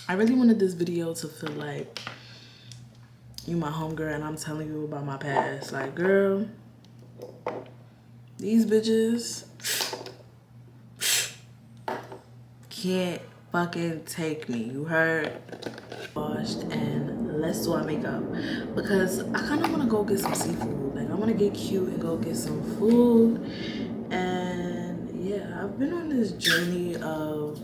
I really wanted this video to feel like you my homegirl and I'm telling you about my past. Like, girl, these bitches can't fucking take me. You heard? Washed and let's do our makeup because I kind of want to go get some seafood. Like, I want to get cute and go get some food. And yeah, I've been on this journey of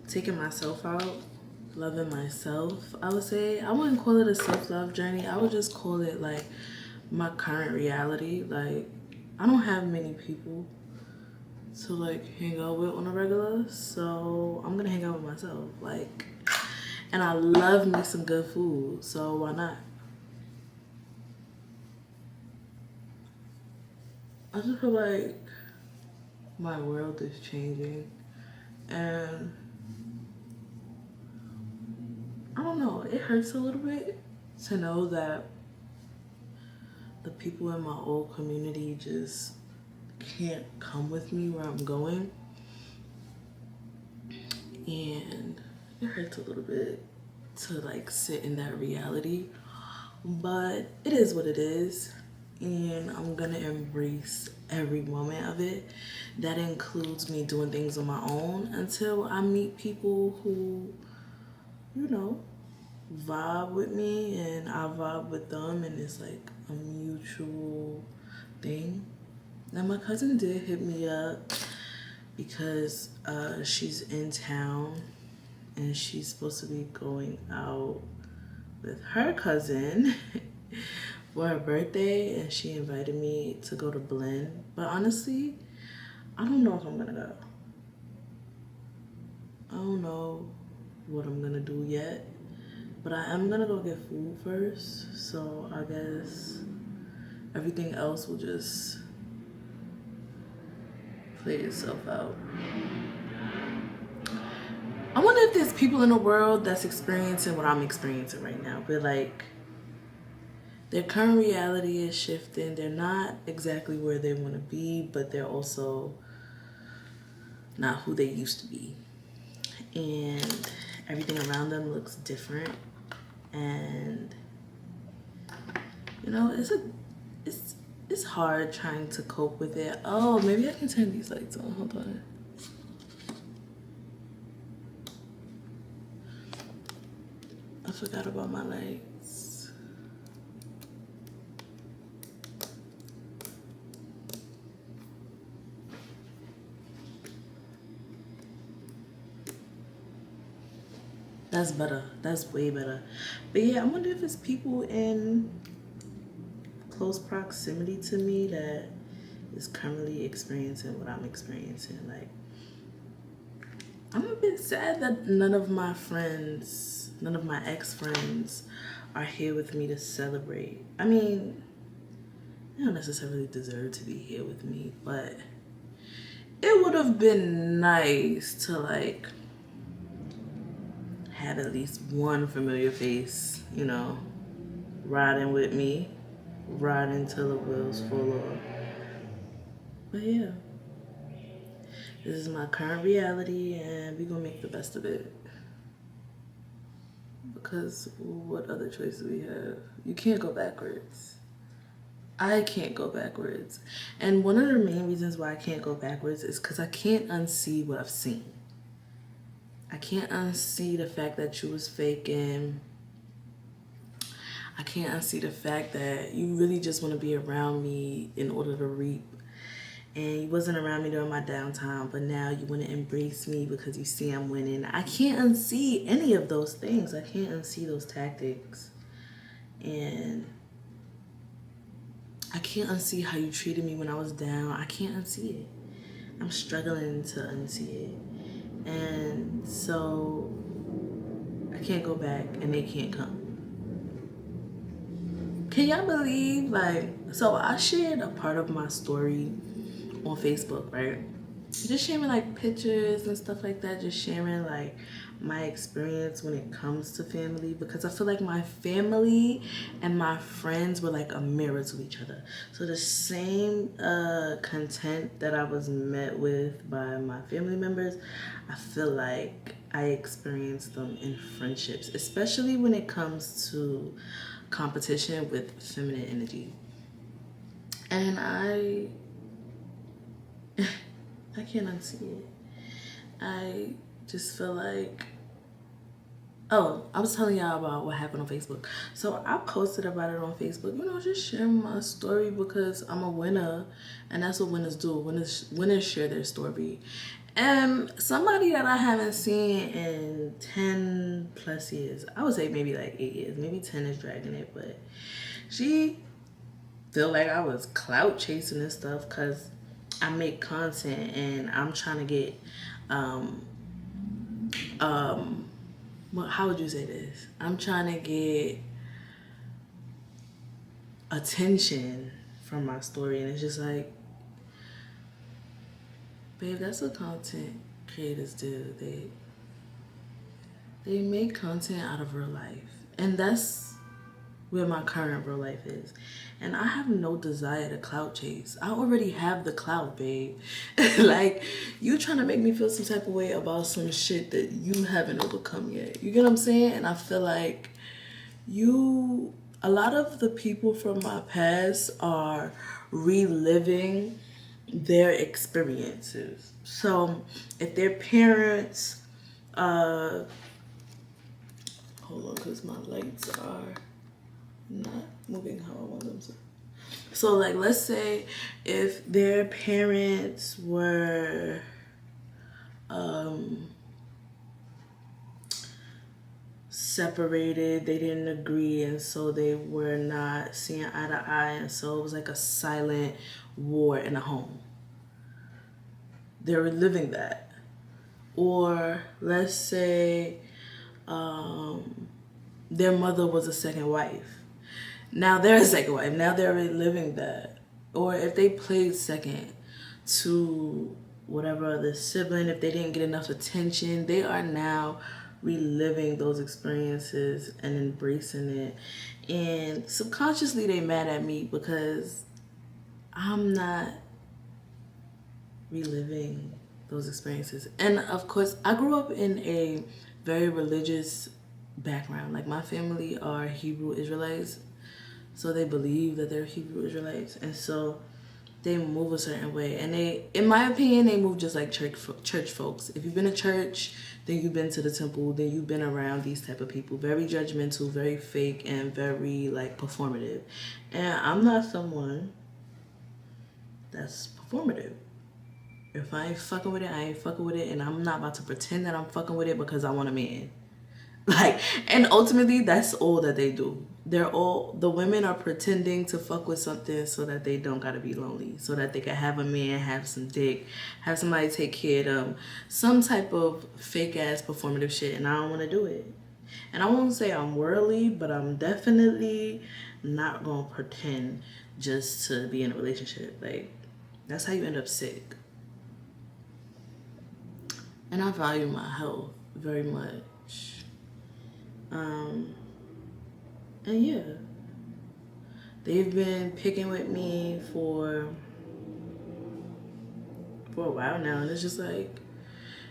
taking myself out, loving myself. I would say I wouldn't call it a self-love journey. I would just call it like my current reality. Like, I don't have many people to like hang out with on a regular, so I'm gonna hang out with myself. Like, and I love me some good food, so why not? I just feel like my world is changing, and I don't know, it hurts a little bit to know that the people in my old community just can't come with me where I'm going. And it hurts a little bit to like sit in that reality, but it is what it is. And I'm gonna embrace every moment of it. That includes me doing things on my own until I meet people who, you know, vibe with me and I vibe with them, and it's like a mutual thing. Now my cousin did hit me up because she's in town and she's supposed to be going out with her cousin for her birthday, and she invited me to go to Blend. But honestly, I don't know if I'm gonna go. I don't know what I'm gonna do yet, but I am gonna go get food first, so I guess everything else will just play itself out. I wonder if there's people in the world that's experiencing what I'm experiencing right now. But like, their current reality is shifting. They're not exactly where they want to be, but they're also not who they used to be. And everything around them looks different. And you know, it's hard trying to cope with it. Oh, maybe I can turn these lights on. Hold on. I forgot about my lights. That's better. That's way better. But yeah, I wonder if it's people in close proximity to me that is currently experiencing what I'm experiencing. Like, I'm a bit sad that none of my friends, none of my ex-friends are here with me to celebrate. I mean, they don't necessarily deserve to be here with me, but it would have been nice to like have at least one familiar face, you know, riding with me, riding till the wheels fall off. But yeah, this is my current reality and we're gonna make the best of it. Because what other choice do we have? You can't go backwards. I can't go backwards. And one of the main reasons why I can't go backwards is because I can't unsee what I've seen. I can't unsee the fact that you was faking. I can't unsee the fact that you really just want to be around me in order to reap. And you wasn't around me during my downtime, but now you want to embrace me because you see I'm winning. I can't unsee any of those things. I can't unsee those tactics. And I can't unsee how you treated me when I was down. I can't unsee it. I'm struggling to unsee it. And so I can't go back and they can't come. Can y'all believe, like, so I shared a part of my story on Facebook, right? just sharing like pictures and stuff like that, just sharing like my experience when it comes to family, because I feel like my family and my friends were like a mirror to each other. So the same content that I was met with by my family members, I feel like I experienced them in friendships, especially when it comes to competition with feminine energy. And I can't unsee it. I just feel like, oh, I was telling y'all about what happened on Facebook. So I posted about it on Facebook, just sharing my story because I'm a winner, and that's what winners do. Winners share their story. And somebody that I haven't seen in 10 plus years, I would say maybe like 8 years, maybe 10 is dragging it, but she feel like I was clout chasing and stuff because I make content and I'm trying to get well, how would you say this? I'm trying to get attention from my story, and it's just like, babe, that's what content creators do. They make content out of real life, and that's where my current real life is. And I have no desire to clout chase. I already have the clout, babe. Like, you trying to make me feel some type of way about some shit that you haven't overcome yet. You get what I'm saying? And I feel like a lot of the people from my past are reliving their experiences. So if their parents, hold on, because my lights are not moving how I want them to. So like, let's say if their parents were separated, they didn't agree, and so they were not seeing eye to eye, and so it was like a silent war in a home. They were living that. Or let's say their mother was a second wife. Now they're a second wife. Now they're reliving that. Or if they played second to whatever other sibling, if they didn't get enough attention, they are now reliving those experiences and embracing it. And subconsciously they mad at me because I'm not reliving those experiences. And of course, I grew up in a very religious background. Like, my family are Hebrew Israelites, so they believe that they're Hebrew Israelites, and so they move a certain way. And they, in my opinion, they move just like church folks. If you've been to church, then you've been to the temple, then you've been around these type of people. Very judgmental, very fake, and very like performative. And I'm not someone that's performative. If I ain't fucking with it, I ain't fucking with it, and I'm not about to pretend that I'm fucking with it because I want a man. Like, and ultimately, that's all that they do. The women are pretending to fuck with something so that they don't gotta be lonely, so that they can have a man, have some dick, have somebody take care of them, some type of fake ass performative shit, and I don't wanna do it. And I won't say I'm worldly, but I'm definitely not gonna pretend just to be in a relationship. Like, that's how you end up sick. And I value my health very much. And yeah, they've been picking with me for a while now, and it's just like,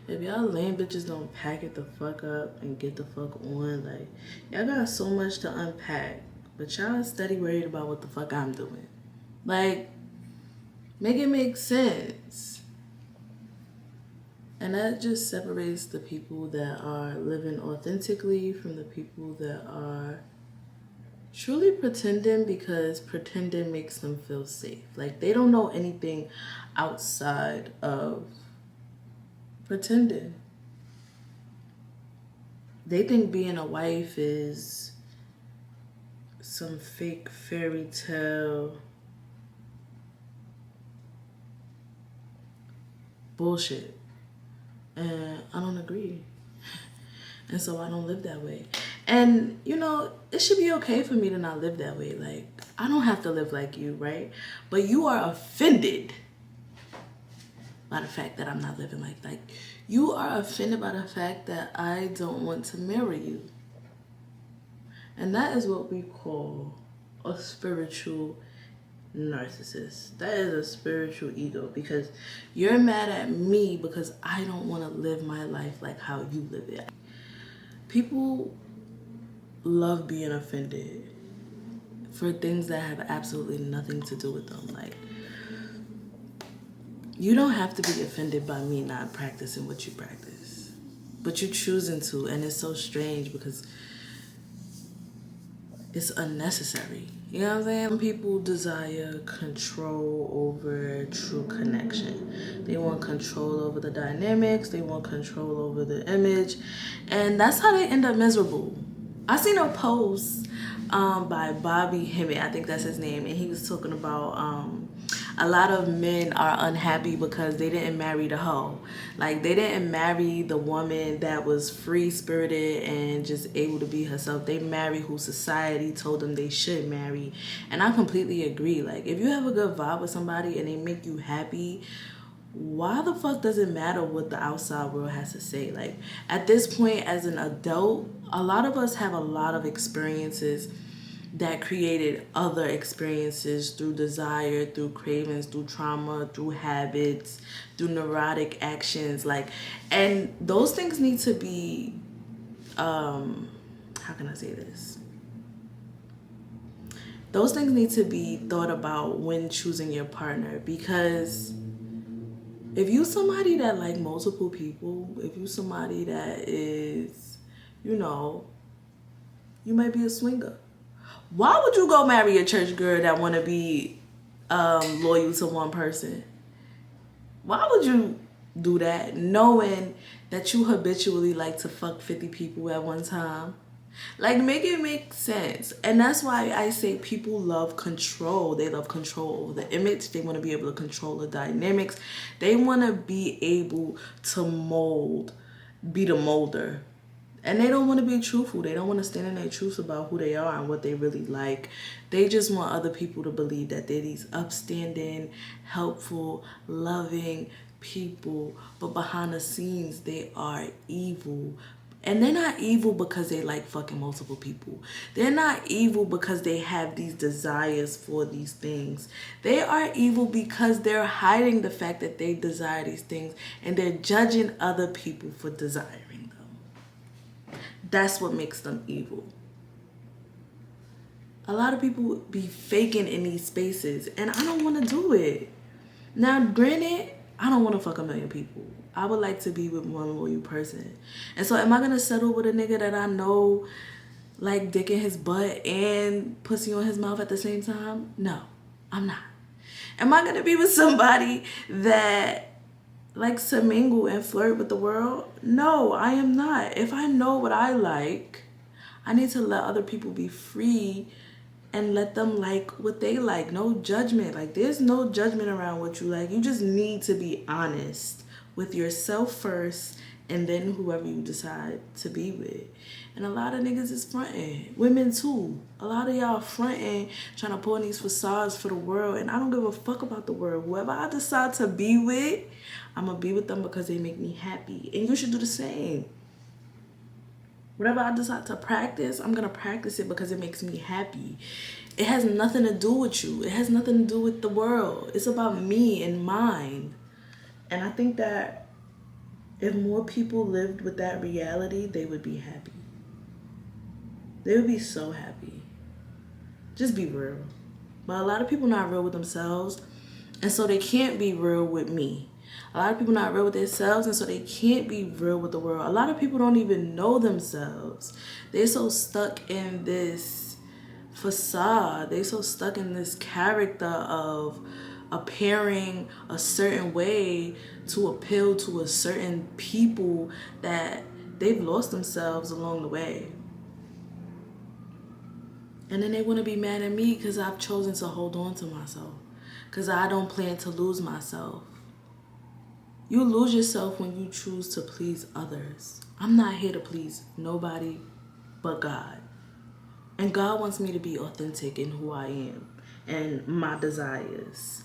if y'all lame bitches don't pack it the fuck up and get the fuck on, like, y'all got so much to unpack, but y'all steady worried about what the fuck I'm doing. Like, make it make sense. And that just separates the people that are living authentically from the people that are truly pretending, because pretending makes them feel safe. Like, they don't know anything outside of pretending. They think being a wife is some fake fairy tale bullshit. And I don't agree. And so I don't live that way. And, it should be okay for me to not live that way. Like, I don't have to live like you, right? But you are offended by the fact that I'm not living life. Like, you are offended by the fact that I don't want to marry you. And that is what we call a spiritual narcissist. That is a spiritual ego, because you're mad at me because I don't want to live my life like how you live it. People love being offended for things that have absolutely nothing to do with them. Like, you don't have to be offended by me not practicing what you practice, but you're choosing to, and it's so strange because it's unnecessary. You know what I'm saying? Some people desire control over true connection. They want control over the dynamics. They want control over the image. And that's how they end up miserable. I seen a post by Bobby Hemmett, I think that's his name, and he was talking about a lot of men are unhappy because they didn't marry the hoe. Like, they didn't marry the woman that was free-spirited and just able to be herself. They marry who society told them they should marry. And I completely agree. Like, if you have a good vibe with somebody and they make you happy, why the fuck does it matter what the outside world has to say? Like, at this point, as an adult, a lot of us have a lot of experiences that created other experiences through desire, through cravings, through trauma, through habits, through neurotic actions. Like, and those things need to be, how can I say this? Those things need to be thought about when choosing your partner, because if you somebody that like multiple people, if you somebody that is, you might be a swinger. Why would you go marry a church girl that want to be loyal to one person? Why would you do that knowing that you habitually like to fuck 50 people at one time? Like, make it make sense. And that's why I say people love control. They love control over the image. They want to be able to control the dynamics. They want to be able to be the molder. And they don't want to be truthful. They don't want to stand in their truth about who they are and what they really like. They just want other people to believe that they're these upstanding, helpful, loving people. But behind the scenes, they are evil. And they're not evil because they like fucking multiple people. They're not evil because they have these desires for these things. They are evil because they're hiding the fact that they desire these things, and they're judging other people for desiring them. That's what makes them evil. A lot of people be faking in these spaces, and I don't want to do it. Now, granted, I don't want to fuck a million people. I would like to be with one loyal person. And so am I going to settle with a nigga that I know like dick in his butt and pussy on his mouth at the same time? No, I'm not. Am I going to be with somebody that likes to mingle and flirt with the world? No, I am not. If I know what I like, I need to let other people be free and let them like what they like. No judgment. Like, there's no judgment around what you like. You just need to be honest with yourself first, and then whoever you decide to be with. And a lot of niggas is fronting. Women too. A lot of y'all fronting, trying to put on these facades for the world. And I don't give a fuck about the world. Whoever I decide to be with, I'm going to be with them because they make me happy. And you should do the same. Whatever I decide to practice, I'm going to practice it because it makes me happy. It has nothing to do with you. It has nothing to do with the world. It's about me and mine. And I think that if more people lived with that reality, they would be happy. They would be so happy. Just be real. But a lot of people not real with themselves, and so they can't be real with me. A lot of people not real with themselves, and so they can't be real with the world. A lot of people don't even know themselves. They're so stuck in this facade. They're so stuck in this character of appearing a certain way to appeal to a certain people that they've lost themselves along the way. And then they want to be mad at me because I've chosen to hold on to myself, because I don't plan to lose myself. You lose yourself when you choose to please others. I'm not here to please nobody but God. And God wants me to be authentic in who I am and my desires.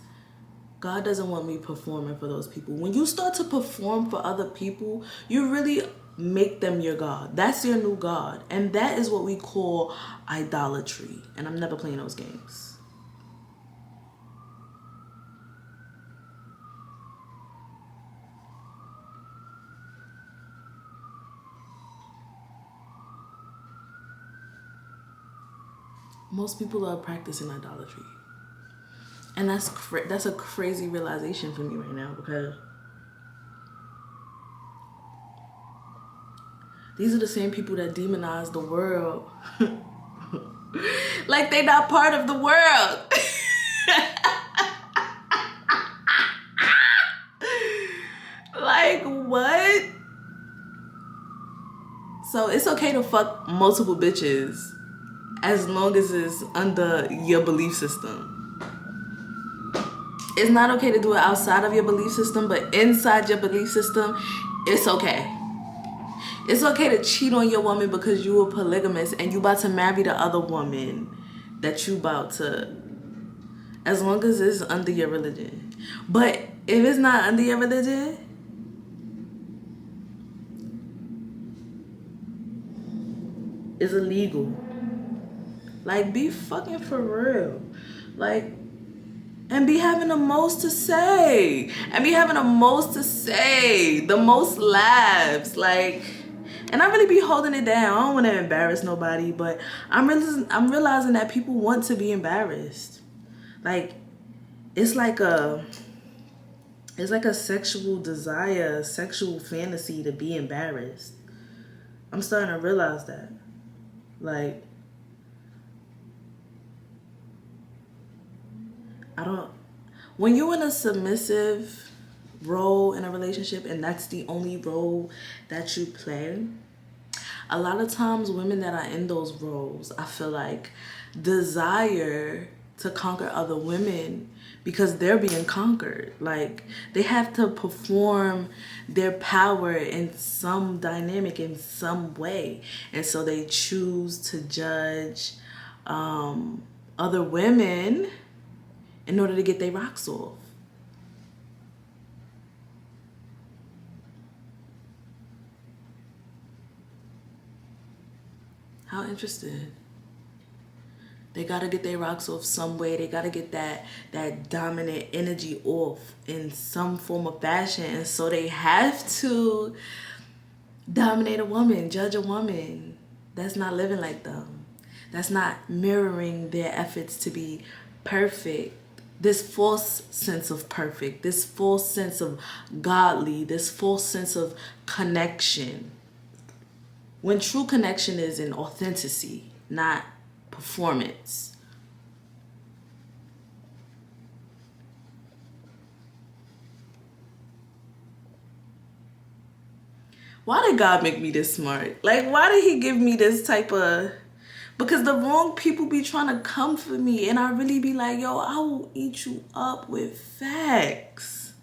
God doesn't want me performing for those people. When you start to perform for other people, you really make them your God. That's your new God. And that is what we call idolatry. And I'm never playing those games. Most people are practicing idolatry. And that's a crazy realization for me right now, because these are the same people that demonize the world. Like they not part of the world. Like what? So it's okay to fuck multiple bitches as long as it's under your belief system. It's not okay to do it outside of your belief system, but inside your belief system, it's okay. It's okay to cheat on your woman because you a polygamist and you about to marry the other woman that you about to, as long as it's under your religion. But if it's not under your religion, it's illegal. Like, be fucking for real. Like, and be having the most to say. And be having the most to say. The most laughs. Like, and I really be holding it down. I don't want to embarrass nobody, but I'm realizing that people want to be embarrassed. Like, it's like a sexual desire, a sexual fantasy to be embarrassed. I'm starting to realize that. Like, when you're in a submissive role in a relationship and that's the only role that you play, a lot of times women that are in those roles, I feel like, desire to conquer other women because they're being conquered. Like, they have to perform their power in some dynamic, in some way. And so they choose to judge other women in order to get their rocks off. How interesting. They gotta get their rocks off some way. They gotta get that dominant energy off in some form of fashion. And so they have to dominate a woman, judge a woman that's not living like them, that's not mirroring their efforts to be perfect. This false sense of perfect, this false sense of godly, this false sense of connection. When true connection is in authenticity, not performance. Why did God make me this smart? Like, why did he give me this type of... Because the wrong people be trying to come for me, and I really be like, yo, I will eat you up with facts.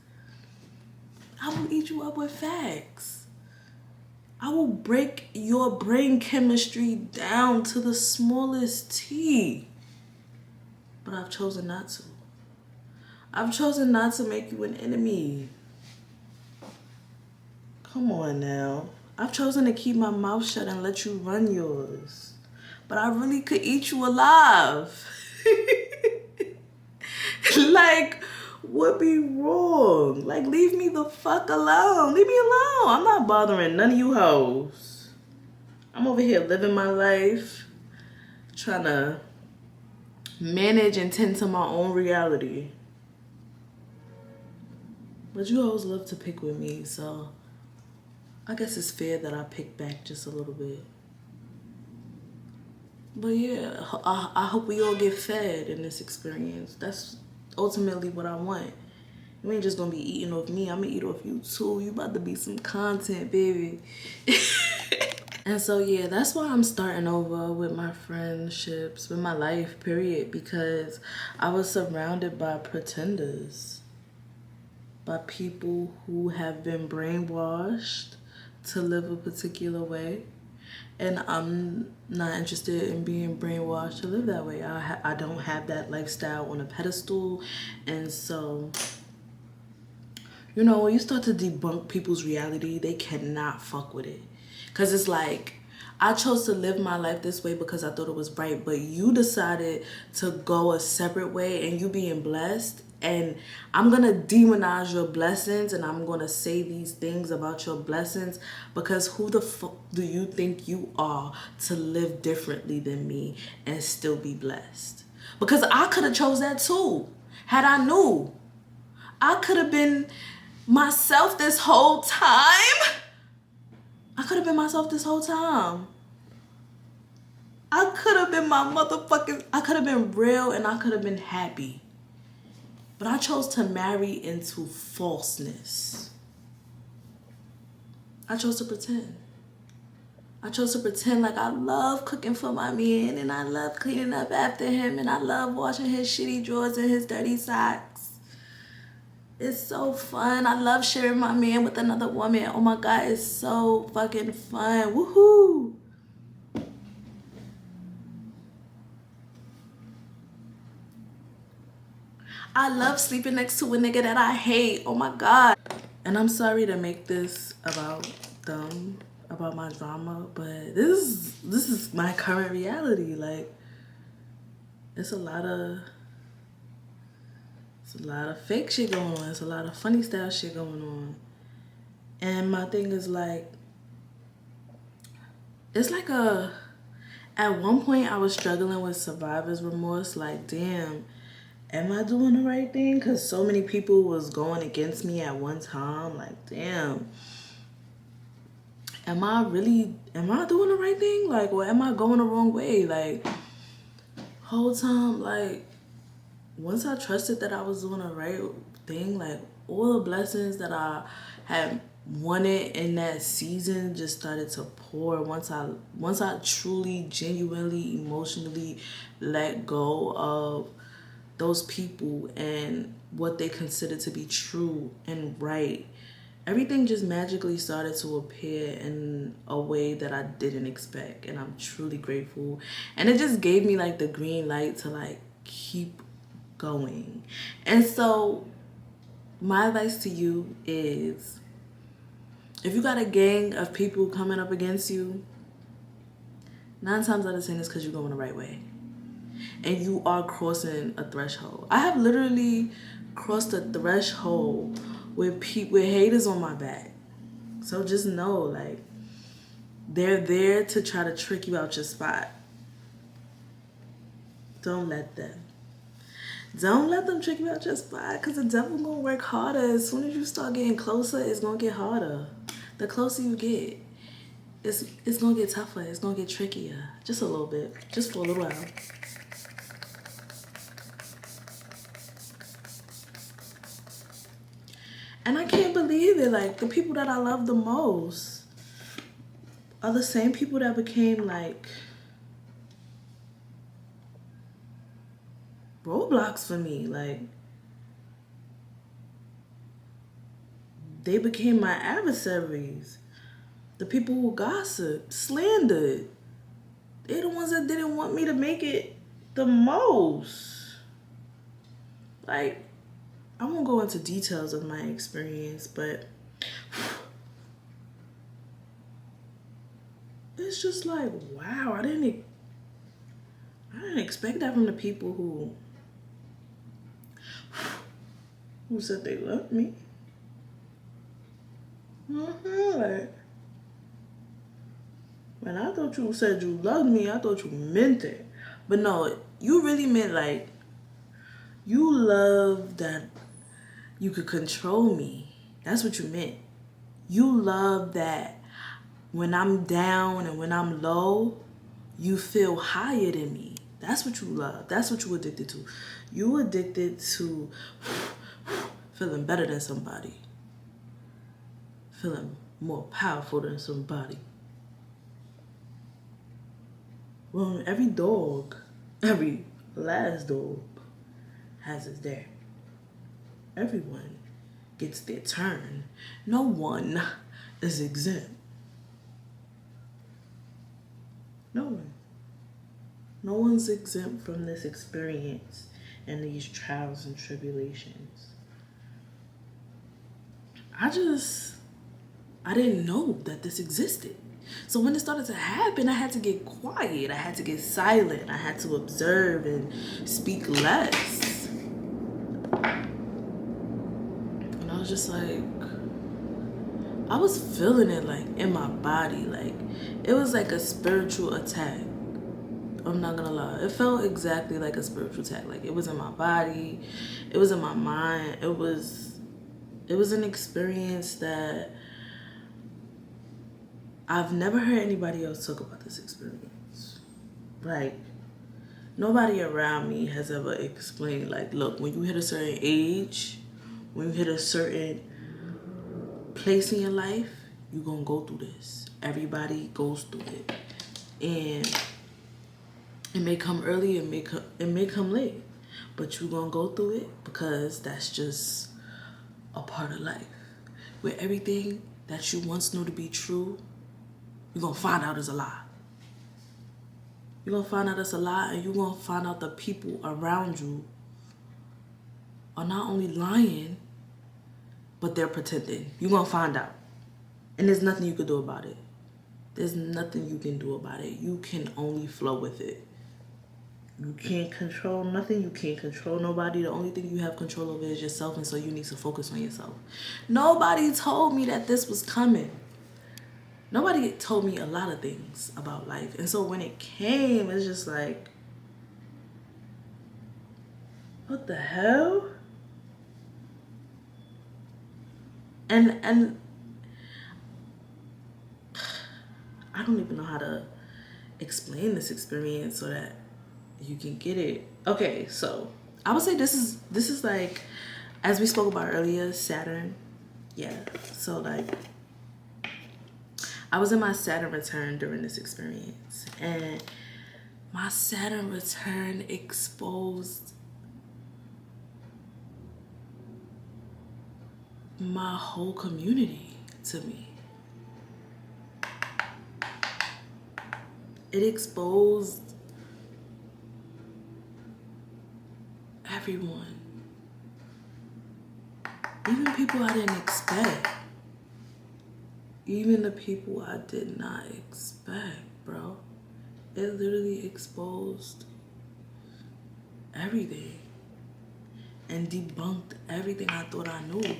I will eat you up with facts. I will break your brain chemistry down to the smallest T. But I've chosen not to. I've chosen not to make you an enemy. Come on now. I've chosen to keep my mouth shut and let you run yours. But I really could eat you alive. Like, what be wrong? Like, leave me the fuck alone. Leave me alone. I'm not bothering none of you hoes. I'm over here living my life, trying to manage and tend to my own reality. But you hoes love to pick with me, so I guess it's fair that I pick back just a little bit. But yeah, I hope we all get fed in this experience. That's ultimately what I want. You ain't just gonna be eating off me. I'm gonna eat off you too. You about to be some content, baby. And so yeah, that's why I'm starting over with my friendships, with my life, period. Because I was surrounded by pretenders. By people who have been brainwashed to live a particular way. And I'm not interested in being brainwashed to live that way. I don't have that lifestyle on a pedestal. And so You know, when you start to debunk people's reality, they cannot fuck with it. Because it's like, I chose to live my life this way because I thought it was right, but you decided to go a separate way and you being blessed. And I'm going to demonize your blessings and I'm going to say these things about your blessings because who the fuck do you think you are to live differently than me and still be blessed? Because I could have chose that too. Had I knew. I could have been myself this whole time. I could have been myself this whole time. I could have been I could have been real and I could have been happy. But I chose to marry into falseness. I chose to pretend. I chose to pretend like I love cooking for my man and I love cleaning up after him and I love washing his shitty drawers and his dirty socks. It's so fun. I love sharing my man with another woman. Oh my God, it's so fucking fun. Woohoo! I love sleeping next to a nigga that I hate. Oh my God. And I'm sorry to make this about them, about my drama, but this is my current reality. Like, it's a lot of fake shit going on. It's a lot of funny style shit going on. And my thing is like, it's like at one point I was struggling with survivor's remorse. Like, damn, am I doing the right thing? Because so many people was going against me at one time. Like, damn, am I doing the right thing? Like, or am I going the wrong way? Like, whole time, like, once I trusted that I was doing the right thing, like, all the blessings that I had wanted in that season just started to pour once I truly, genuinely, emotionally let go of those people and what they consider to be true and right. Everything just magically started to appear in a way that I didn't expect, and I'm truly grateful. And it just gave me like the green light to like keep going. And so my advice to you is, if you got a gang of people coming up against you, 9 times out of 10 is because you're going the right way. And you are crossing a threshold. I have literally crossed a threshold with haters on my back. So just know, like, they're there to try to trick you out your spot. Don't let them. Don't let them trick you out your spot, because the devil gonna work harder. As soon as you start getting closer, it's gonna get harder. The closer you get, it's gonna get tougher. It's gonna get trickier. Just a little bit. Just for a little while. And I can't believe it. Like, the people that I love the most are the same people that became like roadblocks for me. Like, they became my adversaries. The people who gossiped, slandered. They're the ones that didn't want me to make it the most. Like, I won't go into details of my experience, but it's just like, wow, I didn't expect that from the people who said they loved me. Like, when I thought you said you loved me, I thought you meant it. But no, you really meant, like, you love that you could control me. That's what you meant. You love that when I'm down and when I'm low, you feel higher than me. That's what you love. That's what you addicted to. You addicted to feeling better than somebody. Feeling more powerful than somebody. Well, every last dog has its day. Everyone gets their turn. No one is exempt. No one. No one's exempt from this experience and these trials and tribulations. I didn't know that this existed. So when it started to happen, I had to get quiet. I had to get silent. I had to observe and speak less. And I was just like, I was feeling it like in my body. Like it was like a spiritual attack. I'm not gonna lie. It felt exactly like a spiritual attack. Like it was in my body. It was in my mind. It was an experience that I've never heard anybody else talk about this experience. Like, nobody around me has ever explained, like, look, when you hit a certain age, when you hit a certain place in your life, you're gonna go through this. Everybody goes through it. And it may come early, it may come late. But you're gonna go through it because that's just a part of life. Where everything that you once knew to be true, you're gonna find out is a lie. You're gonna find out it's a lie, and you're gonna find out the people around you are not only lying, but they're pretending. You're gonna find out. And there's nothing you can do about it. There's nothing you can do about it. You can only flow with it. You can't control nothing. You can't control nobody. The only thing you have control over is yourself, and so you need to focus on yourself. Nobody told me that this was coming. Nobody told me a lot of things about life. And so when it came, it's just like, what the hell? And I don't even know how to explain this experience so that you can get it. Okay, so I would say this is like, as we spoke about earlier, Saturn. Yeah, so like, I was in my Saturn return during this experience, and my Saturn return exposed my whole community to me. It exposed everyone, even people I didn't expect. Even the people I did not expect, bro. It literally exposed everything and debunked everything I thought I knew.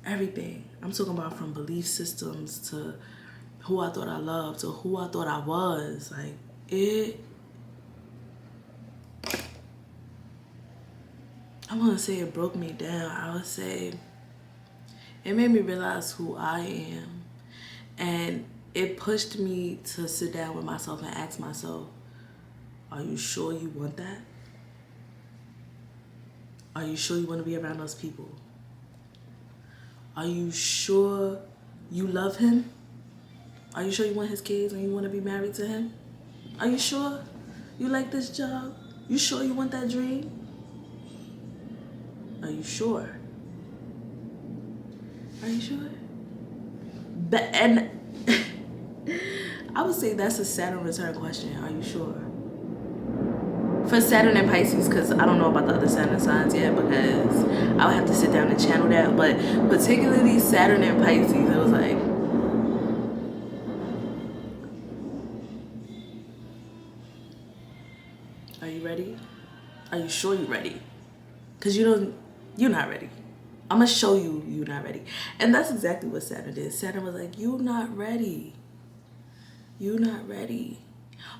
Everything. I'm talking about from belief systems to who I thought I loved to who I thought I was. Like, I wouldn't say it broke me down. I would say it made me realize who I am. And it pushed me to sit down with myself and ask myself, are you sure you want that? Are you sure you want to be around those people? Are you sure you love him? Are you sure you want his kids and you want to be married to him? Are you sure you like this job? You sure you want that dream? Are you sure? Are you sure? And I would say that's a Saturn return question. Are you sure? For Saturn and Pisces, because I don't know about the other Saturn signs yet, because I would have to sit down and channel that. But particularly Saturn and Pisces, it was like, are you ready? Are you sure you're ready? Because you're not ready. I'm going to show you you're not ready. And that's exactly what Saturn did. Saturn was like, you're not ready. You're not ready.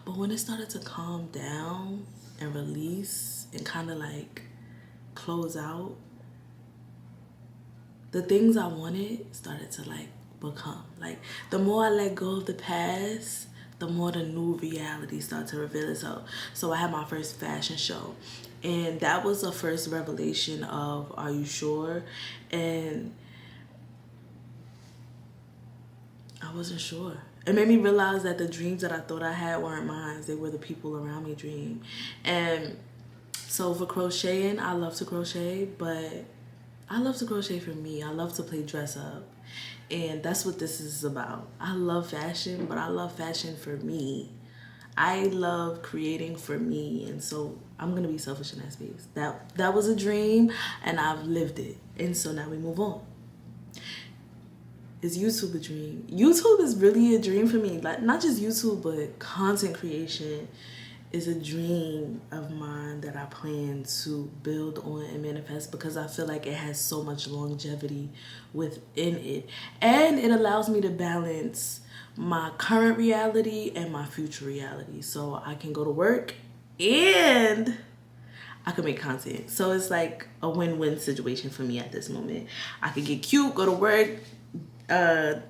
But when it started to calm down and release and kind of like close out, the things I wanted started to like become. Like, the more I let go of the past, the more the new reality started to reveal itself. So I had my first fashion show, and that was the first revelation of, are you sure? And I wasn't sure. It made me realize that the dreams that I thought I had weren't mine. They were the people around me dream. And so for crocheting, I love to crochet, but I love to crochet for me. I love to play dress up. And that's what this is about. I love fashion, but I love fashion for me. I love creating for me. And so I'm gonna be selfish in that space. That was a dream, and I've lived it. And so now we move on. Is YouTube a dream? YouTube is really a dream for me. Like, not just YouTube, but content creation is a dream of mine that I plan to build on and manifest, because I feel like it has so much longevity within it. And it allows me to balance my current reality and my future reality. So I can go to work and I can make content. So it's like a win-win situation for me at this moment. I could get cute, go to work,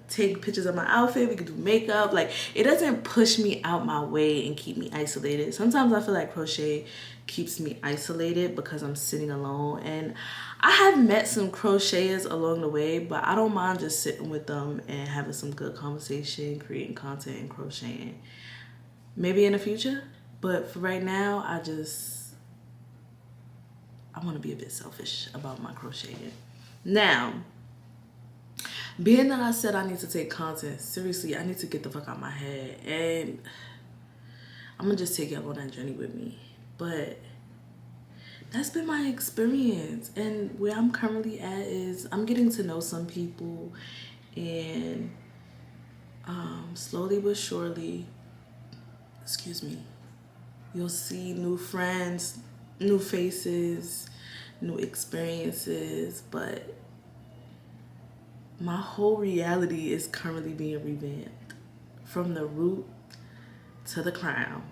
take pictures of my outfit, we could do makeup. Like, it doesn't push me out my way and keep me isolated. Sometimes I feel like crochet keeps me isolated because I'm sitting alone, and I have met some crocheters along the way, but I don't mind just sitting with them and having some good conversation, creating content and crocheting. Maybe in the future, but for right now, I want to be a bit selfish about my crocheting. Now, being that I said I need to take content seriously, I need to get the fuck out of my head, and I'm gonna just take y'all on that journey with me. But that's been my experience, and where I'm currently at is I'm getting to know some people, and slowly but surely, excuse me, you'll see new friends, new faces, new experiences, but my whole reality is currently being revamped from the root to the crown.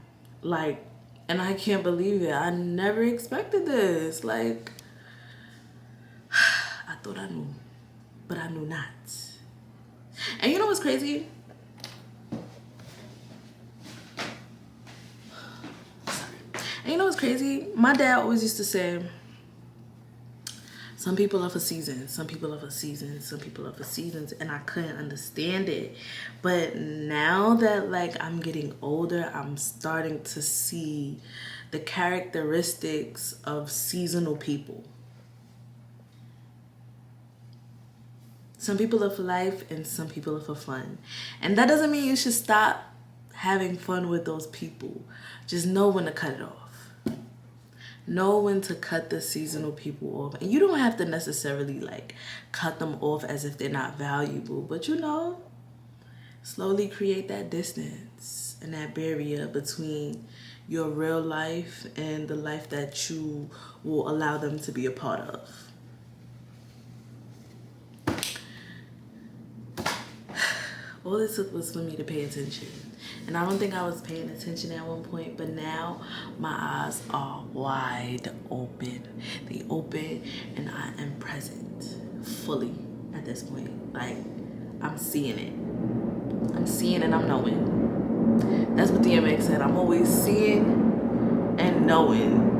Like, and I can't believe it. I never expected this. Like, I thought I knew, but I knew not. And you know what's crazy? And you know what's crazy? My dad always used to say, some people are for seasons, some people are for seasons, some people are for seasons, and I couldn't understand it. But now that, like, I'm getting older, I'm starting to see the characteristics of seasonal people. Some people are for life and some people are for fun. And that doesn't mean you should stop having fun with those people. Just know when to cut it off. Know when to cut the seasonal people off. And you don't have to necessarily, like, cut them off as if they're not valuable. But, you know, slowly create that distance and that barrier between your real life and the life that you will allow them to be a part of. All it took was for me to pay attention. And I don't think I was paying attention at one point, but now my eyes are wide open. They open and I am present fully at this point. Like, I'm seeing it. I'm seeing and I'm knowing. That's what DMX said. I'm always seeing and knowing.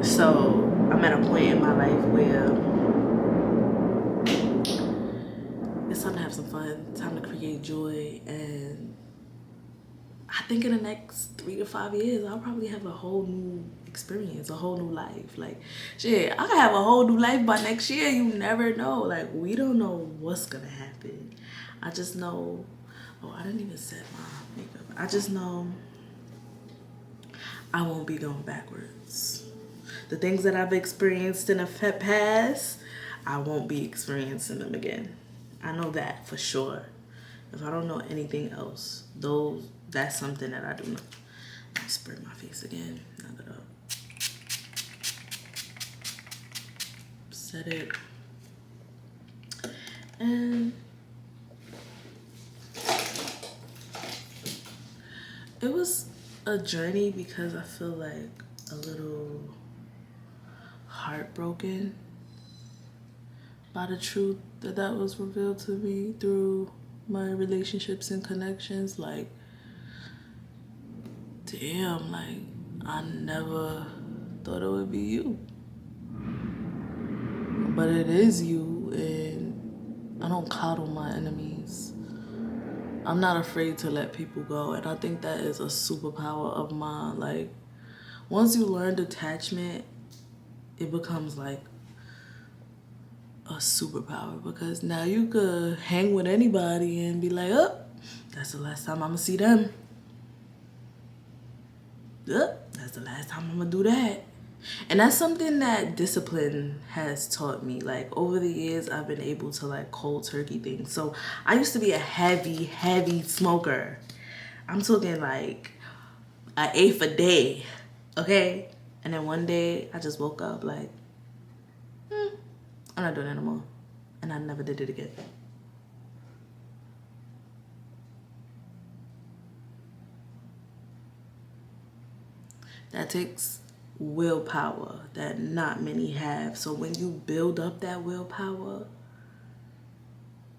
So I'm at a point in my life where it's time to have some fun, time to create joy, and I think in the next 3 to 5 years, I'll probably have a whole new experience, a whole new life. Like, shit, I could have a whole new life by next year. You never know. Like, we don't know what's gonna happen. I just know, oh, I didn't even set my makeup. I just know I won't be going backwards. The things that I've experienced in the past, I won't be experiencing them again. I know that for sure. If I don't know anything else, that's something that I do know. Let me spray my face again. Knock it up. Set it. And it was a journey because I feel like a little heartbroken by the truth that was revealed to me through my relationships and connections. Like, damn, like, I never thought it would be you. But it is you, and I don't coddle my enemies. I'm not afraid to let people go, and I think that is a superpower of mine. Like, once you learn detachment, it becomes like a superpower, because now you could hang with anybody and be like, oh, that's the last time I'm gonna see them. Oh, that's the last time I'm gonna do that. And that's something that discipline has taught me. Like over the years, I've been able to like cold turkey things. So I used to be a heavy smoker. I'm talking like an eighth a day, okay? And then one day I just woke up like, I'm not doing it anymore. And I never did it again. That takes willpower that not many have. So when you build up that willpower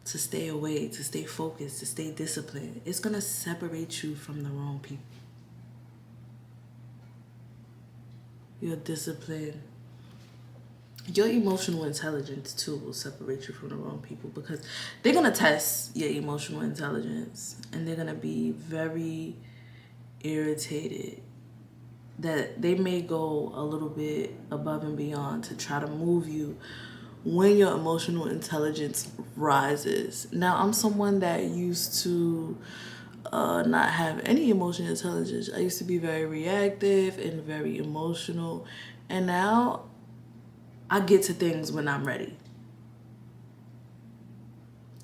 to stay away, to stay focused, to stay disciplined, it's gonna separate you from the wrong people. Your discipline, your emotional intelligence too will separate you from the wrong people, because they're gonna test your emotional intelligence and they're gonna be very irritated that they may go a little bit above and beyond to try to move you when your emotional intelligence rises. Now, I'm someone that used to not have any emotional intelligence. I used to be very reactive and very emotional, and now I get to things when I'm ready.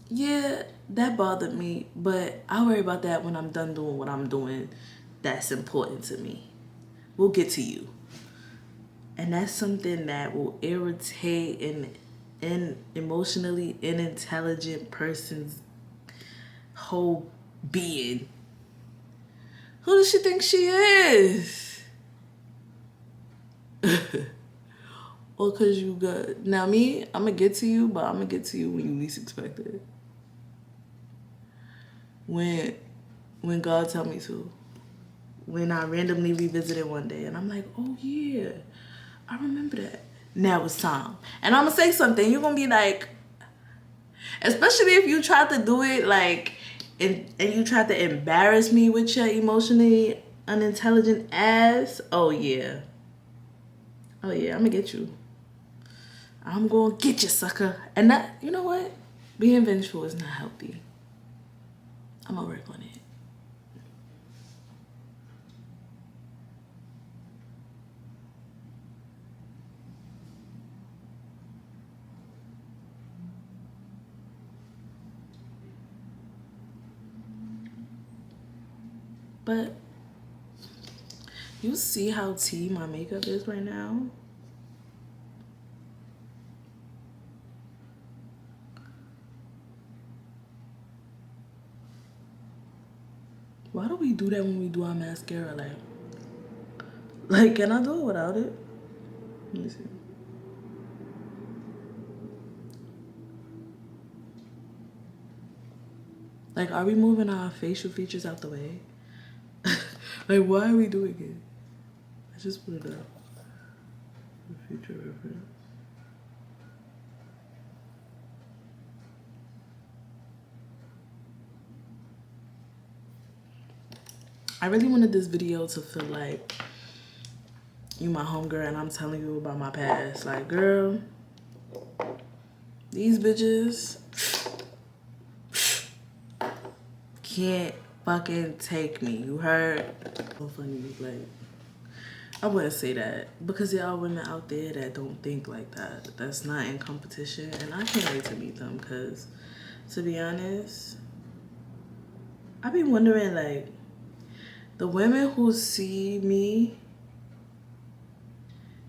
Yeah, that bothered me, but I worry about that when I'm done doing what I'm doing that's important to me. We'll get to you. And that's something that will irritate an emotionally unintelligent person's whole being. Who does she think she is? Or cause you got, now me, I'm gonna get to you, but I'm gonna get to you when you least expect it. When God tell me to. When I randomly revisit it one day and I'm like, oh yeah, I remember that. Now it's time. And I'm gonna say something. You're gonna be like, especially if you try to do it like, and you try to embarrass me with your emotionally unintelligent ass. Oh yeah. Oh yeah, I'm gonna get you. I'm gonna get you, sucker. And that, you know what? Being vengeful is not healthy. I'm gonna work on it. But you see how tea my makeup is right now? Why do we do that when we do our mascara? Like, can I do it without it? Let me see. Like, are we moving our facial features out the way? Like, why are we doing it? I just put it up for future reference. I really wanted this video to feel like you my homegirl and I'm telling you about my past. Like, girl, these bitches can't fucking take me. You heard? So funny, like, I wouldn't say that, because there are women out there that don't think like that. That's not in competition, and I can't wait to meet them, because to be honest, I be wondering, like, the women who see me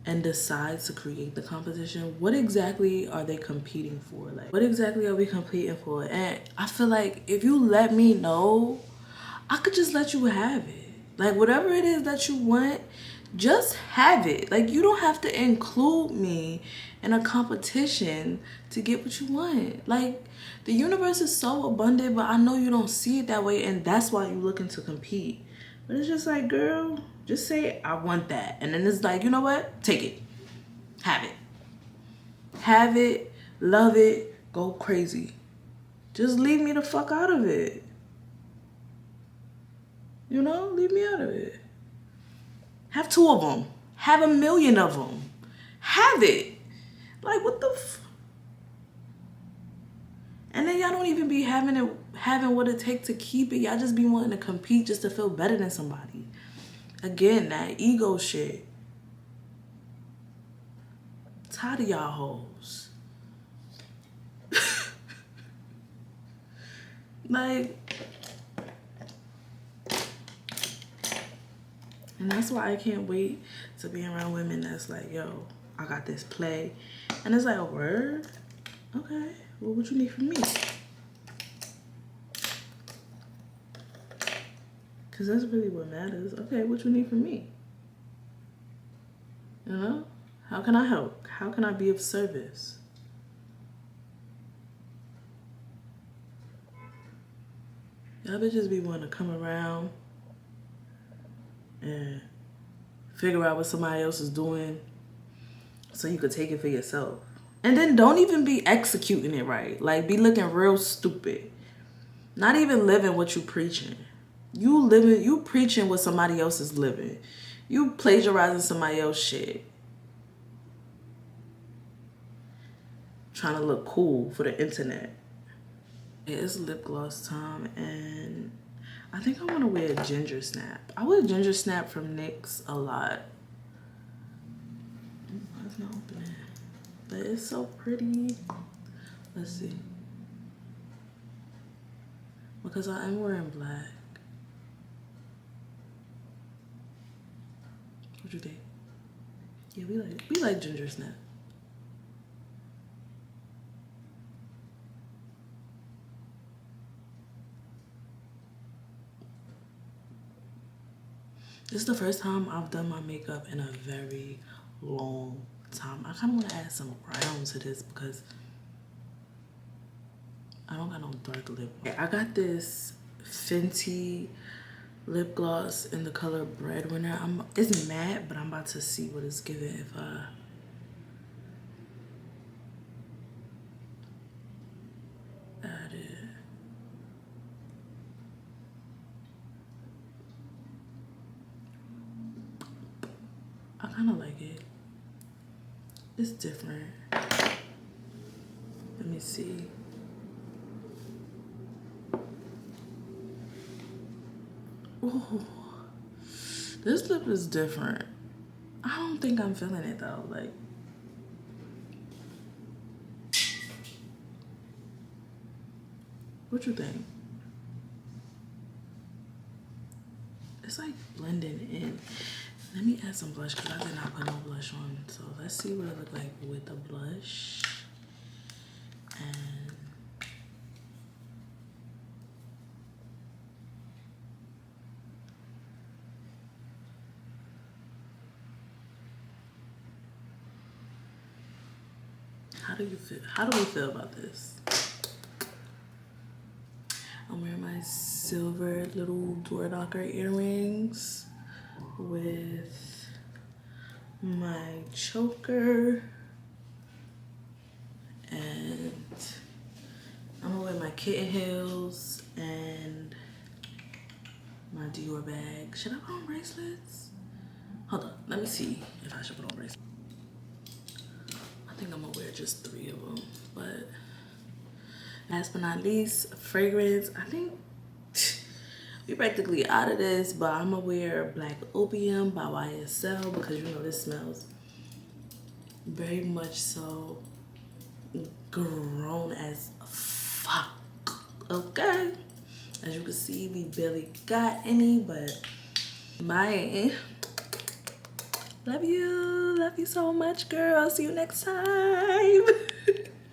and decide to create the competition, what exactly are they competing for? Like, what exactly are we competing for? And I feel like if you let me know, I could just let you have it. Like, whatever it is that you want, just have it. Like, you don't have to include me in a competition to get what you want. Like, the universe is so abundant, but I know you don't see it that way, and that's why you're looking to compete. But it's just like, girl, just say, I want that. And then it's like, you know what? Take it. Have it. Have it. Love it. Go crazy. Just leave me the fuck out of it. You know? Leave me out of it. Have 2 of them. Have 1,000,000 of them. Have it. Like, what the And then y'all don't even be having what it takes to keep it. Y'all just be wanting to compete just to feel better than somebody. Again, that ego shit. tired of y'all hoes. Like, and that's why I can't wait to be around women that's like, yo, I got this play. And it's like, a word? Okay, well, what you need from me? Because that's really what matters. Okay, what you need from me? You know? How can I help? How can I be of service? Y'all bitches be wanting to come around and figure out what somebody else is doing so you could take it for yourself. And then don't even be executing it right. Like, be looking real stupid. Not even living what you preaching. You preaching what somebody else is living. You plagiarizing somebody else's shit. Trying to look cool for the internet. It's lip gloss time, and I think I want to wear a ginger snap. I wear ginger snap from NYX a lot. It's not opening, but it's so pretty. Let's see. Because I am wearing black. What you think? Yeah, we like ginger snap. This is the first time I've done my makeup in a very long time. I kind of want to add some brown to this because I don't got no dark lip. I got this Fenty lip gloss in the color Breadwinner. It's matte, but I'm about to see what it's giving if I add it. I kind of like it. It's different. Let me see. Ooh, this lip is different. I don't think I'm feeling it though. Like, what you think? It's like blending in. Let me add some blush because I did not put no blush on. So let's see what it look like with the blush. And how do you feel? How do we feel about this? I'm wearing my silver little door knocker earrings with my choker, and I'm gonna wear my kitten heels and my Dior bag. Should I put on bracelets? Hold on, let me see if I should put on bracelets. I think I'm gonna wear just 3 of them, but last but not least, fragrance. I think we practically out of this, but I'm gonna wear Black Opium by YSL because you know this smells very much so grown as fuck. Okay, as you can see, we barely got any, but bye. Love you so much, girl. See you next time.